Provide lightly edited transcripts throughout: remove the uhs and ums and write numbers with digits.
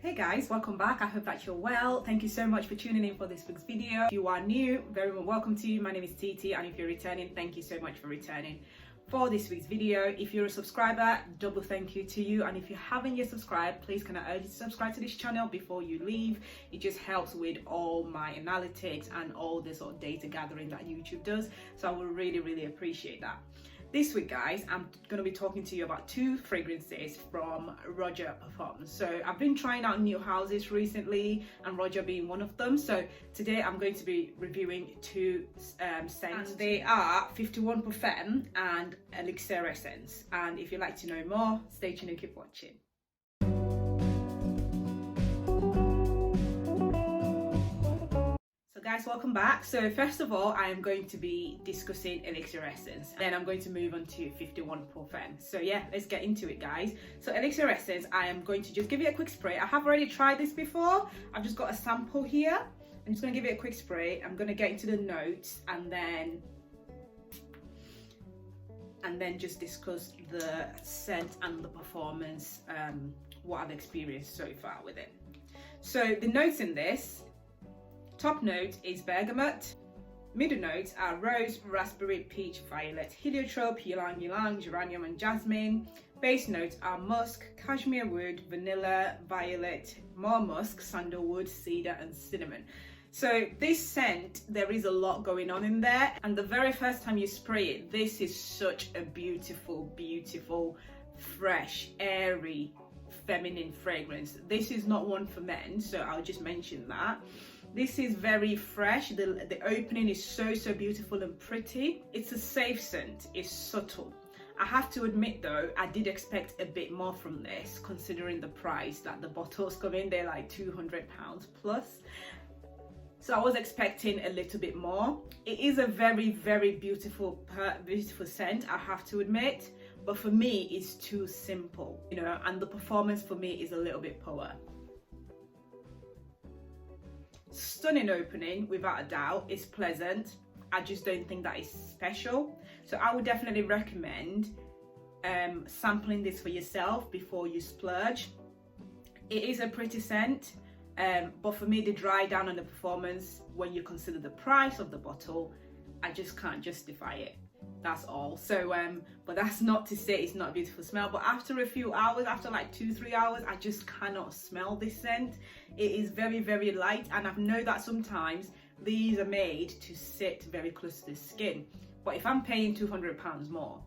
Hey guys, welcome back. I hope that you're well. Thank you so much for tuning in for this week's video. If you are new, very well welcome to you. My name is Titi, and if you're returning, thank you so much for returning for this week's video. If you're a subscriber, double thank you to you, and if you haven't yet subscribed, please can I urge you to subscribe to this channel before you leave. It just helps with all my analytics and all the sort of data gathering that YouTube does, so I will really appreciate that. This week, guys, I'm going to be talking to you about two fragrances from Roja Parfums. So I've been trying out new houses recently, and Roja being one of them. So today I'm going to be reviewing two scents. And they are 51 Femme and Elixir Essence. And if you'd like to know more, stay tuned and keep watching. Guys, welcome back. So first of all, I am going to be discussing Elixir Essence, then I'm going to move on to 51 Femme. So yeah, let's get into it, guys. So Elixir Essence, I am going to just give it a quick spray. I have already tried this before. I've just got a sample here. I'm just going to give it a quick spray. I'm going to get into the notes and then just discuss the scent and the performance, what I've experienced so far with it. So the notes in this: top note is bergamot, middle notes are rose, raspberry, peach, violet, heliotrope, ylang-ylang, geranium and jasmine. Base notes are musk, cashmere wood, vanilla, violet, more musk, sandalwood, cedar and cinnamon. So this scent, there is a lot going on in there, and the very first time you spray it, this is such a beautiful, fresh, airy, feminine fragrance. This is not one for men, so I'll just mention that. This is very fresh. The opening is so beautiful and pretty. It's a safe scent. It's subtle. I have to admit though, I did expect a bit more from this, considering the price that the bottles come in. They're like £200 plus. So I was expecting a little bit more. It is a very beautiful scent, I have to admit. But for me, it's too simple, you know, and the performance for me is a little bit poor. Stunning opening, without a doubt. It's pleasant. I just don't think that is special. So I would definitely recommend sampling this for yourself before you splurge. It is a pretty scent, but for me, the dry down on the performance, when you consider the price of the bottle, I just can't justify it. That's all. So but that's not to say it's not a beautiful smell, but after a few hours, after like 2-3 hours, I just cannot smell this scent. It is very light, and I know that sometimes these are made to sit very close to the skin, but if I'm paying £200 more,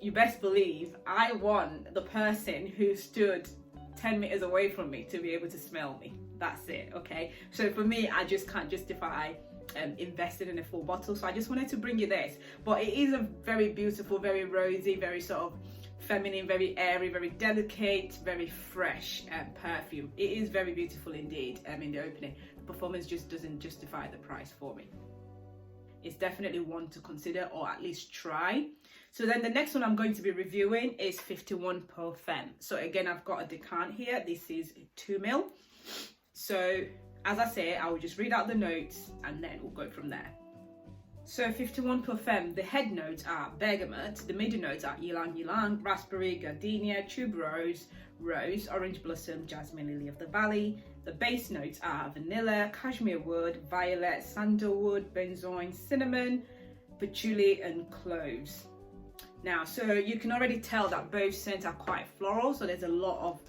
you best believe I want the person who stood 10 meters away from me to be able to smell me. That's it. Okay, so for me, I just can't justify invested in a full bottle. So I just wanted to bring you this, but it is a very beautiful, very rosy, very sort of feminine, very airy, very delicate, very fresh perfume. It is very beautiful indeed. In the opening, the performance just doesn't justify the price for me. It's definitely one to consider, or at least try. So then the next one I'm going to be reviewing is 51 Femme. So again, I've got a decant here. This is 2 ml. So as I say, I will just read out the notes and then we'll go from there. So 51 Femme, the head notes are bergamot, the middle notes are ylang-ylang, raspberry, gardenia, tuberose, rose, orange blossom, jasmine, lily of the valley. The base notes are vanilla, cashmere wood, violet, sandalwood, benzoin, cinnamon, patchouli and cloves. Now, so you can already tell that both scents are quite floral, so there's a lot of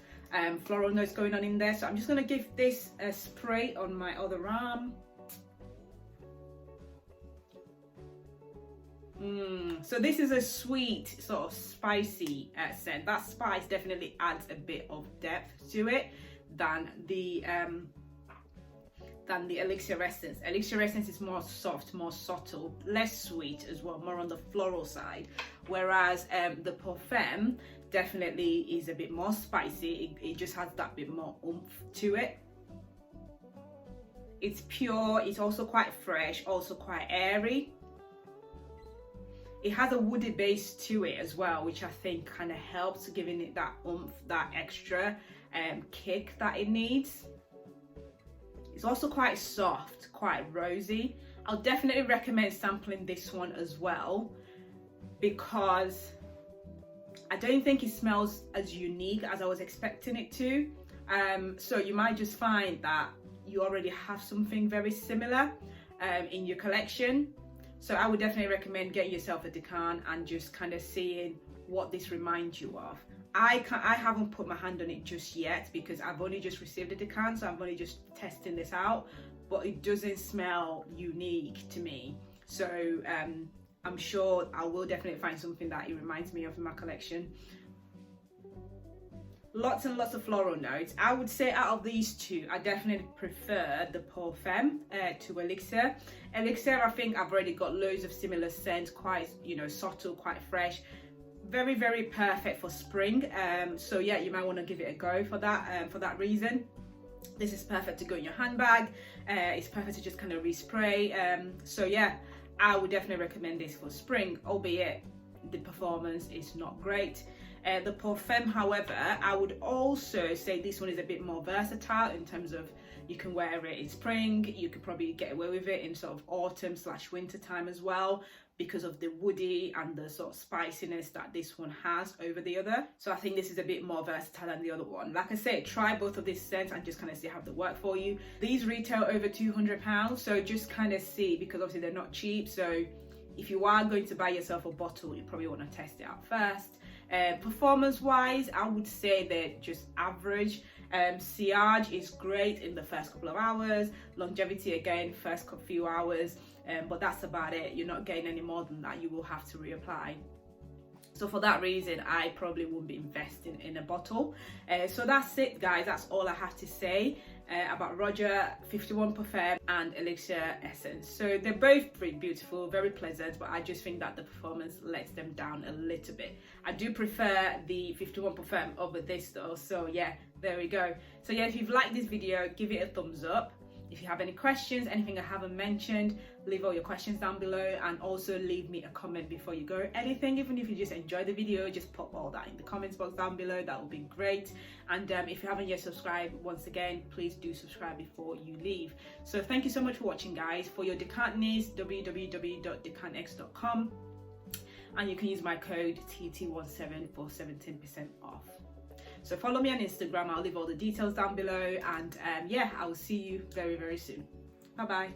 floral notes going on in there. So I'm just going to give this a spray on my other arm. So this is a sweet, sort of spicy scent. That spice definitely adds a bit of depth to it than the Elixir Essence. Elixir Essence is more soft, more subtle, less sweet as well, more on the floral side. Whereas the Femme definitely is a bit more spicy. It just has that bit more oomph to it. It's pure, it's also quite fresh, also quite airy. It has a woody base to it as well, which I think kind of helps giving it that oomph, that extra kick that it needs. It's also quite soft, quite rosy. I'll definitely recommend sampling this one as well, because I don't think it smells as unique as I was expecting it to. So you might just find that you already have something very similar in your collection. So I would definitely recommend getting yourself a decant and just kind of seeing what this reminds you of. I haven't put my hand on it just yet because I've only just received a decant, so I'm only just testing this out, but it doesn't smell unique to me. So I'm sure I will definitely find something that it reminds me of in my collection. Lots and lots of floral notes. I would say out of these two, I definitely prefer the Femme to Elixir. Elixir, I think I've already got loads of similar scents, quite, you know, subtle, quite fresh. Very, very perfect for spring. So yeah, you might want to give it a go for that reason. This is perfect to go in your handbag. It's perfect to just kind of respray. So yeah, I would definitely recommend this for spring, albeit the performance is not great. The Femme, however, I would also say this one is a bit more versatile in terms of you can wear it in spring, you could probably get away with it in sort of autumn/winter time as well, because of the woody and the sort of spiciness that this one has over the other. So I think this is a bit more versatile than the other one. Like I said, try both of these scents and just kind of see how they work for you. These retail over £200, so just kind of see, because obviously they're not cheap. So if you are going to buy yourself a bottle, you probably want to test it out first. Performance wise, I would say they're just average. Sillage is great in the first couple of hours. Longevity again, first few hours, but that's about it. You're not getting any more than that. You will have to reapply. So for that reason, I probably won't be investing in a bottle. So that's it, guys. That's all I have to say about Roja 51 Parfum and Elixir Essence. So they're both pretty beautiful, very pleasant, but I just think that the performance lets them down a little bit. I do prefer the 51 Parfum over this though. So yeah, there we go. So yeah, if you've liked this video, give it a thumbs up. If you have any questions, anything I haven't mentioned, leave all your questions down below, and also leave me a comment before you go. Anything, even if you just enjoy the video, just pop all that in the comments box down below. That would be great. And if you haven't yet subscribed, once again, please do subscribe before you leave. So thank you so much for watching, guys. For your decant needs, www.decantx.com, and you can use my code TT17 for 17% off. So follow me on Instagram. I'll leave all the details down below, and yeah, I will see you very, very soon. Bye bye.